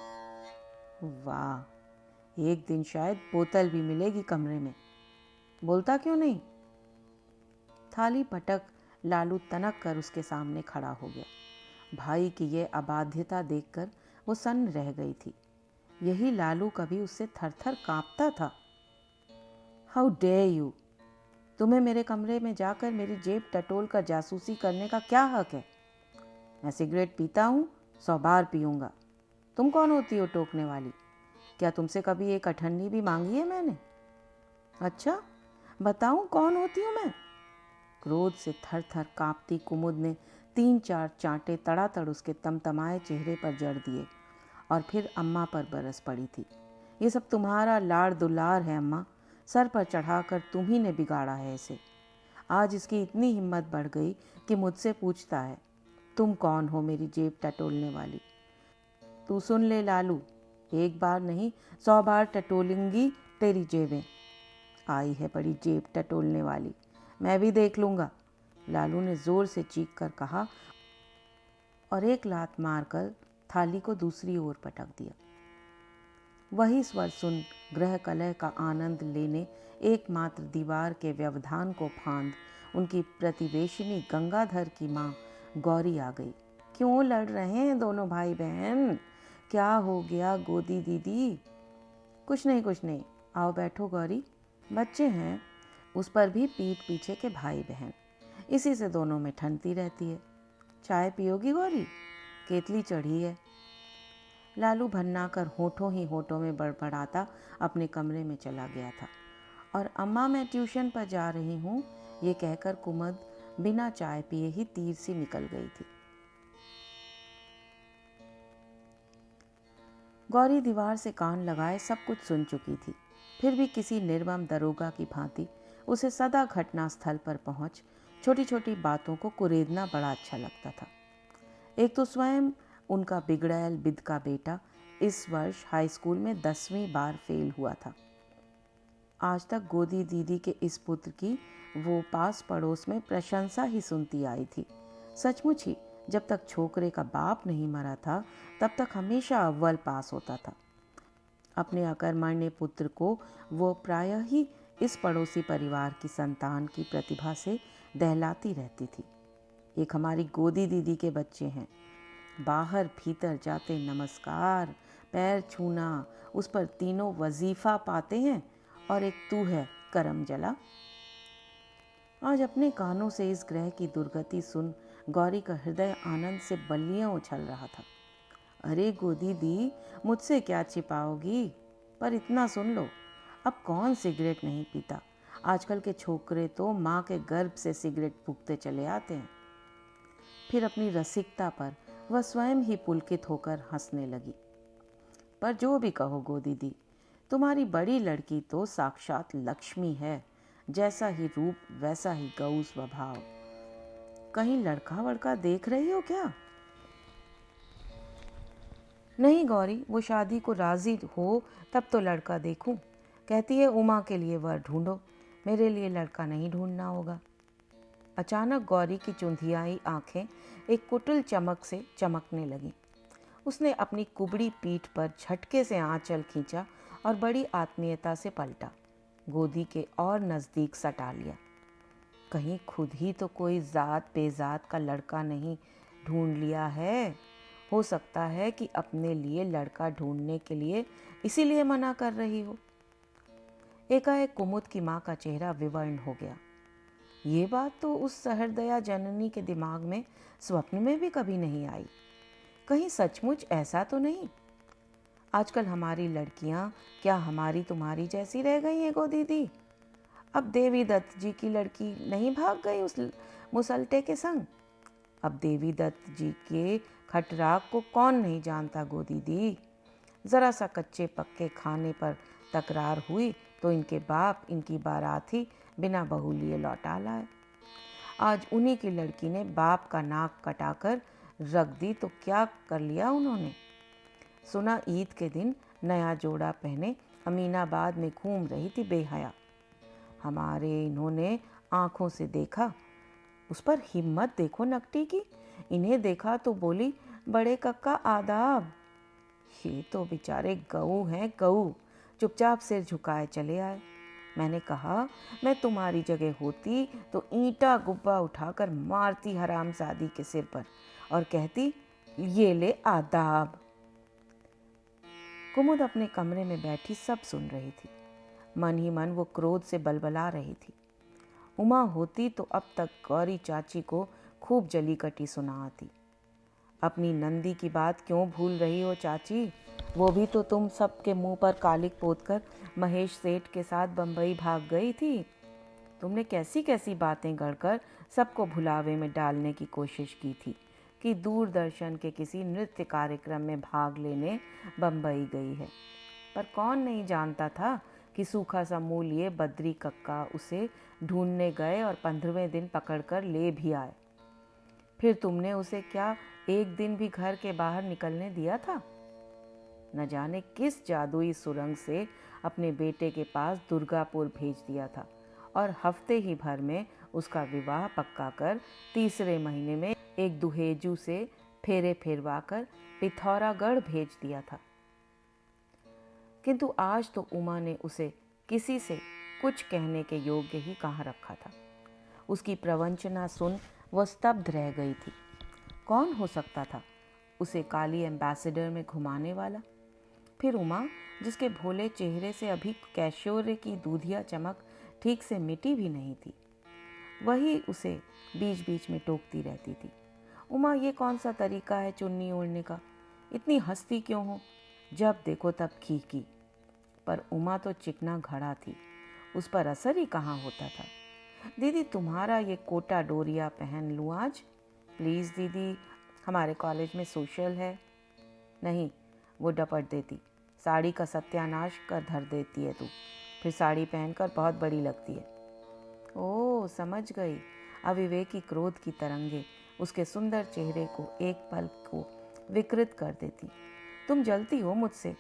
वाह, एक दिन शायद बोतल भी मिलेगी कमरे में। बोलता क्यों नहीं? थाली पटक लालू तनक कर उसके सामने खड़ा हो गया। भाई की ये अबाध्यता देखकर वो सन्न रह गई थी। यही लालू कभी उससे थरथर कांपता था। हाउ डेयर यू, तुम्हें मेरे कमरे में जाकर मेरी जेब टटोल कर जासूसी करने का क्या हक है? मैं सिगरेट पीता हूँ, 100 बार पीऊँगा। तुम कौन होती हो टोकने वाली? क्या तुमसे कभी एक अठन्नी भी मांगी है मैंने? अच्छा, बताऊँ कौन होती हूँ मैं? क्रोध से थर थर कांपती कुमुद ने 3-4 चांटे तड़ातड़ उसके तमतमाए चेहरे पर जड़ दिए और फिर अम्मा पर बरस पड़ी थी। ये सब तुम्हारा लाड़ दुलार है अम्मा, सर पर चढ़ाकर तुम ही ने बिगाड़ा है इसे। आज इसकी इतनी हिम्मत बढ़ गई कि मुझसे पूछता है, तुम कौन हो मेरी जेब टटोलने वाली? तू सुन ले लालू, एक बार नहीं 100 बार टटोलूंगी तेरी जेबें। आई है बड़ी जेब टटोलने वाली, मैं भी देख लूँगा, लालू ने ज़ोर से चीख कर कहा और एक लात मारकर थाली को दूसरी ओर पटक दिया। वही स्वर सुन गृह कलह का आनंद लेने एकमात्र दीवार के व्यवधान को फांद उनकी प्रतिवेशिनी गंगाधर की माँ गौरी आ गई। क्यों लड़ रहे हैं दोनों भाई बहन? क्या हो गया गोदी दीदी? कुछ नहीं, आओ बैठो गौरी, बच्चे हैं, उस पर भी पीठ पीछे के भाई बहन, इसी से दोनों में ठनती रहती है। चाय पियोगी गौरी? केतली चढ़ी है। लालू भन्ना कर होठों ही होठों में बड़बड़ाता अपने कमरे में चला गया था और अम्मा मैं ट्यूशन पर जा रही हूँ ये कहकर कुमुद बिना चाय पिए ही तीर सी निकल गई थी। गौरी दीवार से कान लगाए सब कुछ सुन चुकी थी, फिर भी किसी निर्मम दरोगा की भांति उसे सदा घटना स्थल पर पहुंच छोटी छोटी बातों को कुरेदना बड़ा अच्छा लगता था। एक तो स्वयं उनका बिगड़ैल बिद का बेटा इस वर्ष हाई स्कूल में 10वीं बार फेल हुआ था। आज तक गोदी दीदी के इस पुत्र की वो पास पड़ोस में प्रशंसा ही सुनती आई थी। सचमुच ही जब तक छोकरे का बाप नहीं मरा था तब तक हमेशा अव्वल पास होता था। अपने अकर्मण्य पुत्र को वो प्रायः ही इस पड़ोसी परिवार की संतान की प्रतिभा से दहलाती रहती थी। एक हमारी गोदी दीदी के बच्चे हैं, बाहर भीतर जाते नमस्कार, पैर छूना, उस पर तीनों वजीफा पाते हैं, और एक तू है करम जला। आज अपने कानों से इस ग्रह की दुर्गति सुन गौरी का हृदय आनंद से बल्लियां उछल रहा था। अरे गोदी दी, मुझसे क्या छिपाओगी? पर इतना सुन लो, अब कौन सिगरेट नहीं पीता? आजकल के छोकरे तो माँ के गर्भ से सिगरेट फूंकते चले आते हैं। फिर अपनी रसिकता पर वह स्वयं ही पुलकित होकर हंसने लगी। पर जो भी कहो गोदी दी, तुम्हारी बड़ी लड़की तो साक्षात लक्ष्मी है, जैसा ही रूप वैसा ही गऊ स्वभाव। कहीं लड़का वड़का देख रही हो क्या? नहीं गौरी, वो शादी को राजी हो तब तो लड़का देखूं। कहती है उमा के लिए वर ढूंढो, मेरे लिए लड़का नहीं ढूंढना होगा। अचानक गौरी की चुंधियाई आंखें एक कुटिल चमक से चमकने लगीं। उसने अपनी कुबड़ी पीठ पर झटके से आंचल खींचा और बड़ी आत्मीयता से पलटा, गोदी के और नज़दीक सटा लिया। कहीं खुद ही तो कोई जात बेजात का लड़का नहीं ढूंढ लिया है? हो सकता है कि अपने लिए लड़का ढूंढने के लिए इसीलिए मना कर रही हो। एकाएक कुमुद की माँ का चेहरा विवर्ण हो गया। ये बात तो उस सहृदया जननी के दिमाग में स्वप्न में भी कभी नहीं आई। कहीं सचमुच ऐसा तो नहीं? आजकल हमारी लड़कियां क्या हमारी तुम्हारी जैसी रह गई हैं गो दीदी? अब देवी दत्त जी की लड़की नहीं भाग गई उस मुसल्टे के संग? अब देवी दत्त जी के खटराग को कौन नहीं जानता गो दीदी? ज़रा सा कच्चे पक्के खाने पर तकरार हुई तो इनके बाप इनकी बाराती बिना बहू लिए लौटा लाए। आज उन्हीं की लड़की ने बाप का नाक कटाकर रख दी तो क्या कर लिया उन्होंने? सुना ईद के दिन नया जोड़ा पहने अमीनाबाद में घूम रही थी बेहया। हमारे इन्होंने आंखों से देखा। उस पर हिम्मत देखो नकटी की। इन्हें देखा तो बोली, बड़े कक्का आदाब। ये तो बेचारे गऊ हैं गऊ, चुपचाप सिर झुकाए चले आए। मैंने कहा, मैं तुम्हारी जगह होती तो ईंटा गुब्बा उठाकर मारती हरामजादी के सिर पर और कहती, ये ले आदाब। कुमुद अपने कमरे में बैठी सब सुन रही थी। मन ही मन वो क्रोध से बलबला रही थी। उमा होती तो अब तक गौरी चाची को खूब जली कटी सुना आती। अपनी नंदी की बात क्यों भूल रही हो चाची? वो भी तो तुम सबके मुंह पर कालिक पोतकर महेश सेठ के साथ बंबई भाग गई थी। तुमने कैसी कैसी बातें गढ़कर सबको भुलावे में डालने की कोशिश की थी कि दूरदर्शन के किसी नृत्य कार्यक्रम में भाग लेने बंबई गई है। पर कौन नहीं जानता था कि सूखा सा मूल ये बद्री कक्का उसे ढूंढने गए और 15वें दिन पकड़कर ले भी आए। फिर तुमने उसे क्या एक दिन भी घर के बाहर निकलने दिया था? न जाने किस जादुई सुरंग से अपने बेटे के पास दुर्गापुर भेज दिया था और हफ्ते ही भर में उसका विवाह पक्का कर तीसरे महीने में एक दुहेजू से फेरे फेरवा कर पिथौरागढ़ भेज दिया था। किंतु आज तो उमा ने उसे किसी से कुछ कहने के योग्य ही कहाँ रखा था। उसकी प्रवंचना सुन वह स्तब्ध रह गई थी। कौन हो सकता था उसे काली एम्बेसडर में घुमाने वाला? फिर उमा, जिसके भोले चेहरे से अभी कैशोर्य की दूधिया चमक ठीक से मिटी भी नहीं थी, वही उसे बीच बीच में टोकती रहती थी। उमा, ये कौन सा तरीका है चुन्नी ओढ़ने का? इतनी हंसती क्यों हो? जब देखो तब खीखी। पर उमा तो चिकना घड़ा थी, उस पर असर ही कहाँ होता था। दीदी, तुम्हारा ये कोटा डोरिया पहन लूँ आज? प्लीज़ दीदी, हमारे कॉलेज में सोशल है। नहीं, वो डपट देती। साड़ी का सत्यानाश कर धर देती है तू, फिर साड़ी पहनकर बहुत बड़ी लगती है। ओह, समझ गई। अविवेकी क्रोध की तरंगे उसके सुंदर चेहरे को एक पल को विकृत कर देती। तुम जलती हो मुझसे।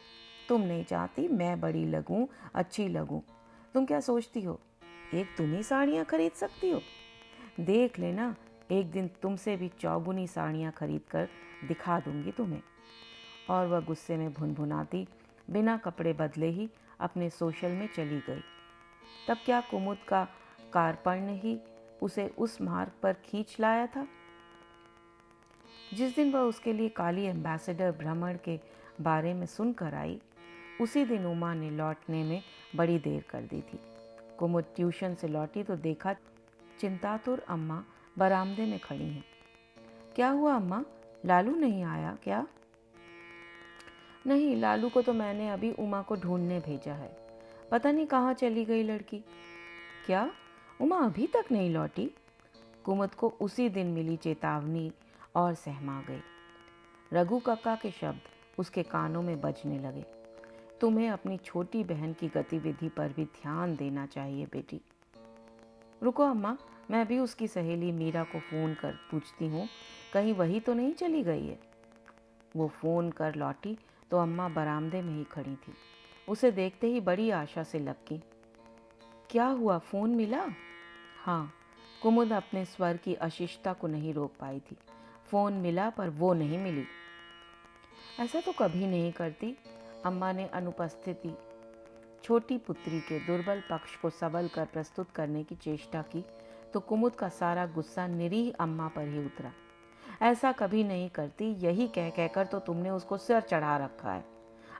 तुम नहीं चाहती मैं बड़ी लगूं, अच्छी लगूं। तुम क्या सोचती हो एक तुम ही साड़ियाँ खरीद सकती हो? देख लेना, एक दिन तुमसे भी चौगुनी साड़ियाँ खरीद कर दिखा दूंगी तुम्हें। और वह गुस्से में भुनभुनाती बिना कपड़े बदले ही अपने सोशल में चली गई। तब क्या कुमुद का कार्पण्य ही उसे उस मार्ग पर खींच लाया था? जिस दिन वह उसके लिए काली एम्बेसडर भ्रमण के बारे में सुनकर आई, उसी दिन उमा ने लौटने में बड़ी देर कर दी थी। कुमुद ट्यूशन से लौटी तो देखा चिंतातुर अम्मा बरामदे में खड़ी हैं। क्या हुआ अम्मा, लालू नहीं आया क्या? नहीं, लालू को तो मैंने अभी उमा को ढूंढने भेजा है। पता नहीं कहाँ चली गई लड़की। क्या उमा अभी तक नहीं लौटी? कुमुद को उसी दिन मिली चेतावनी और सहमा गई। रघु कक्का के शब्द उसके कानों में बजने लगे। तुम्हें अपनी छोटी बहन की गतिविधि पर भी ध्यान देना चाहिए बेटी। रुको अम्मा, मैं भी उसकी सहेली मीरा को फ़ोन कर पूछती हूँ, कहीं वही तो नहीं चली गई है। वो फ़ोन कर लौटी तो अम्मा बरामदे में ही खड़ी थी। उसे देखते ही बड़ी आशा से लपकी। क्या हुआ, फ़ोन मिला? हाँ, कुमुद अपने स्वर की अशिष्टता को नहीं रोक पाई थी। फ़ोन मिला पर वो नहीं मिली। ऐसा तो कभी नहीं करती। अम्मा ने अनुपस्थिति छोटी पुत्री के दुर्बल पक्ष को सबल कर प्रस्तुत करने की चेष्टा की तो कुमुद का सारा गुस्सा निरीह अम्मा पर ही उतरा। ऐसा कभी नहीं करती, यही कह कहकर तो तुमने उसको सिर चढ़ा रखा है।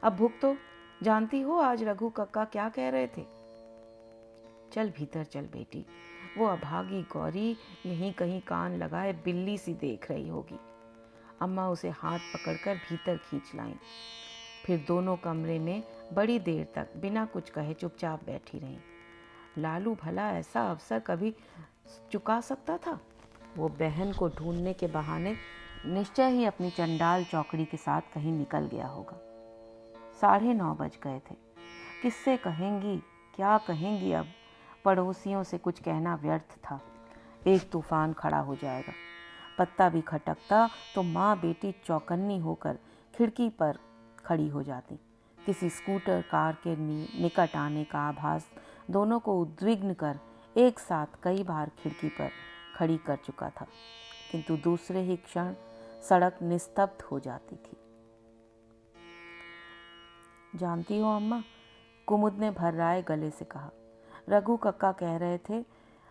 अब भुगतो तो। जानती हो आज रघु कक्का क्या कह रहे थे? चल भीतर चल बेटी, वो अभागी गौरी यहीं कहीं कान लगाए बिल्ली सी देख रही होगी। अम्मा उसे हाथ पकड़कर भीतर खींच लाईं। फिर दोनों कमरे में बड़ी देर तक बिना कुछ कहे चुपचाप बैठी रहीं। लालू भला ऐसा अवसर कभी चुका सकता था? वो बहन को ढूंढने के बहाने निश्चय ही अपनी चंडाल चौकड़ी के साथ कहीं निकल गया होगा। 9:30 बज गए थे। किससे कहेंगी, क्या कहेंगी अब? पड़ोसियों से कुछ कहना व्यर्थ था। एक तूफान खड़ा हो जाएगा। पत्ता भी खटकता तो माँ बेटी चौकन्नी होकर खिड़की पर खड़ी हो जाती। किसी स्कूटर कार के निकट आने का आभास दोनों को उद्विग्न कर एक साथ कई बार खिड़की पर खड़ी कर चुका था, किंतु दूसरे ही क्षण सड़क निस्तब्ध हो जाती थी। जानती हो अम्मा, कुमुद ने भर्राए गले से कहा, रघु कक्का कह रहे थे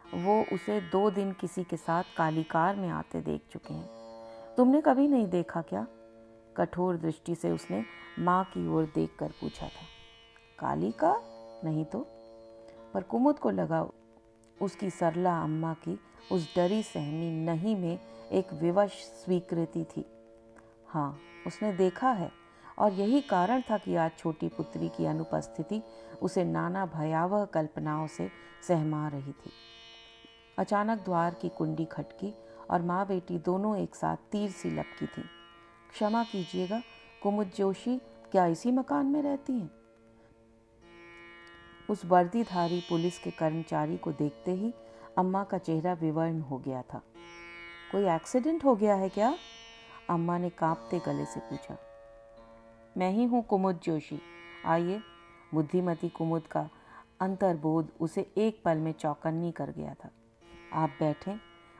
वो उसे 2 दिन किसी के साथ काली कार में आते देख चुके हैं। तुमने कभी नहीं देखा क्या? कठोर दृष्टि से उसने माँ की ओर देखकर पूछा था। काली कार? नहीं तो। पर कुमुद को लगा उसकी सरला अम्मा की उस डरी सहमी नहीं में एक विवश स्वीकृति थी। हाँ, उसने देखा है, और यही कारण था कि आज छोटी पुत्री की अनुपस्थिति उसे नाना भयावह कल्पनाओं से सहमा रही थी। अचानक द्वार की कुंडी खटकी और माँ बेटी दोनों एक साथ तीर सी लपकी थीं। क्षमा कीजिएगा, कुमुद जोशी क्या इसी मकान में रहती हैं? उस वर्दीधारी पुलिस के कर्मचारी को देखते ही अम्मा का चेहरा विवर्ण हो गया था। कोई एक्सीडेंट हो गया है क्या? अम्मा ने कांपते गले से पूछा। मैं ही हूँ कुमुद जोशी, आइए। बुद्धिमती कुमुद का अंतर्बोध उसे एक पल में चौकन्नी कर गया था। आप बैठें।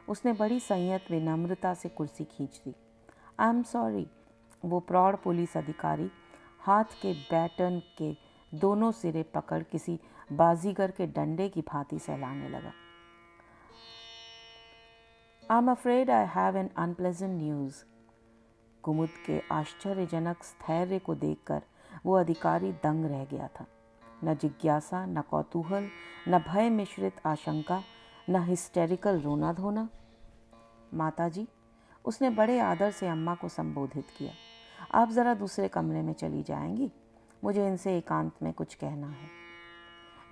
उसने बड़ी संयत विनम्रता से कुर्सी खींच दी। I am sorry. वो प्रौढ़ पुलिस अधिकारी हाथ के बैटन के दोनों सिरे पकड़ किसी बाजीगर के डंडे की भांति सहलाने लगा। I am afraid I have an unpleasant news. Kumud के आश्चर्यजनक स्थैर्य को देखकर वो अधिकारी दंग रह गया था। न जिज्ञासा, न कौतूहल, न भय मिश्रित आशंका, न हिस्टेरिकल रोना धोना। माताजी, उसने बड़े आदर से अम्मा को संबोधित किया, आप ज़रा दूसरे कमरे में चली जाएंगी? मुझे इनसे एकांत में कुछ कहना है।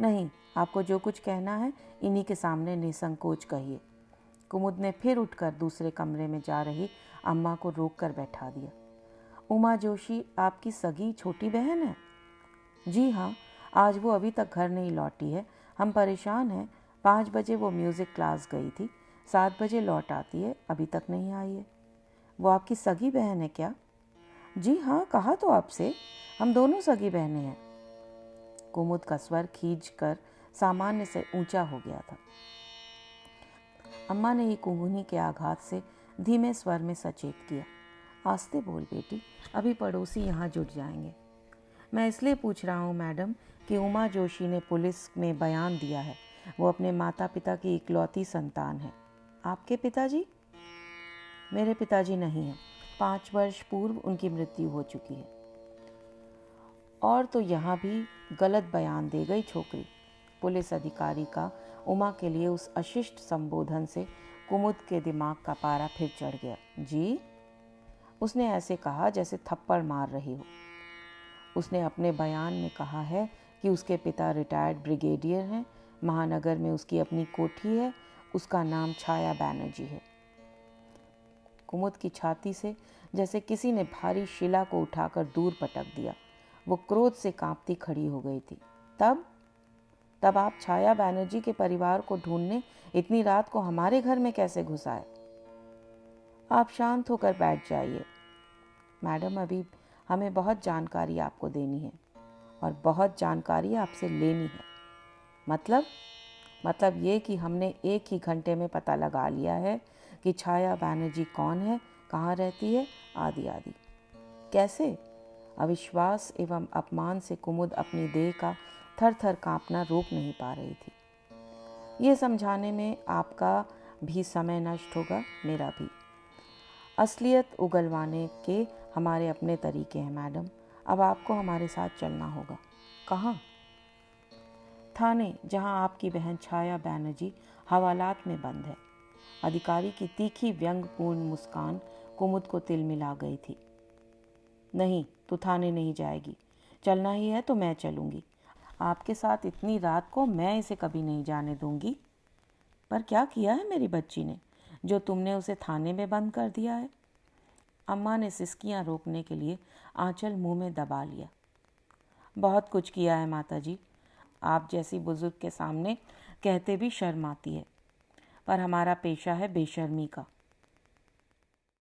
नहीं, आपको जो कुछ कहना है इन्हीं के सामने निसंकोच कहिए। कुमुद ने फिर उठकर दूसरे कमरे में जा रही अम्मा को रोक कर बैठा दिया। उमा जोशी आपकी सगी छोटी बहन है? जी हाँ, आज वो अभी तक घर नहीं लौटी है। हम परेशान हैं। 5 बजे वो म्यूज़िक क्लास गई थी, 7 बजे लौट आती है, अभी तक नहीं आई है। वो आपकी सगी बहन है क्या? जी हाँ, कहा तो आपसे, हम दोनों सगी बहनें हैं। कुमुद का स्वर खींचकर सामान्य से ऊंचा हो गया था। अम्मा ने ही कुंगुनी के आघात से धीमे स्वर में सचेत किया। आस्ते बोल बेटी, अभी पड़ोसी यहाँ जुट जाएंगे। मैं इसलिए पूछ रहा हूँ मैडम कि उमा जोशी ने पुलिस में बयान दिया है। वो अपने माता पिता की इकलौती संतान है। आपके पिताजी? मेरे पिताजी नहीं हैं। 5 वर्ष पूर्व उनकी मृत्यु हो चुकी है। और तो यहाँ भी गलत बयान दे गई छोकरी। पुलिस अधिकारी का उमा के लिए उस अशिष्ट संबोधन से कुमुद के दिमाग का पारा फिर चढ़ गया। जी? उसने ऐसे कहा जैसे थप्पड़ मार रही हो। उसने अपने बयान में कहा है कि उसके पिता रिटायर्ड ब्रिगेडियर हैं, महानगर में उसकी अपनी कोठी है, उसका नाम छाया बैनर्जी है। कुमुद की छाती से जैसे किसी ने भारी शिला को उठाकर दूर पटक दिया। वो क्रोध से कांपती खड़ी हो गई थी। तब आप छाया बैनर्जी के परिवार को ढूंढने इतनी रात को हमारे घर में कैसे घुस आए? आप शांत होकर बैठ जाइए। मैडम, अभी हमें बहुत जानकारी आपको देनी है और बहुत जानकारी आपसे लेनी है। मतलब ये कि हमने एक ही घंटे में पता लगा लिया है कि छाया बैनर्जी कौन है, कहाँ रहती है, आदि आदि। कैसे? अविश्वास एवं अपमान से कुमुद अपनी देह का थर थर कांपना रोक नहीं पा रही थी। ये समझाने में आपका भी समय नष्ट होगा, मेरा भी। असलियत उगलवाने के हमारे अपने तरीके हैं मैडम। अब आपको हमारे साथ चलना होगा। कहाँ? थाने, जहाँ आपकी बहन छाया बैनर्जी हवालात में बंद है। अधिकारी की तीखी व्यंग्यपूर्ण मुस्कान कुमुद को तिल मिला गई थी। नहीं, तो थाने नहीं जाएगी। चलना ही है तो मैं चलूँगी। आपके साथ इतनी रात को मैं इसे कभी नहीं जाने दूंगी। पर क्या किया है मेरी बच्ची ने, जो तुमने उसे थाने में बंद कर दिया है? अम्मा ने सिसकियां रोकने के लिए आंचल मुंह में दबा लिया। बहुत कुछ किया है माताजी, आप जैसी बुजुर्ग के सामने कहते भी शर्म आती है। पर हमारा पेशा है बेशर्मी का।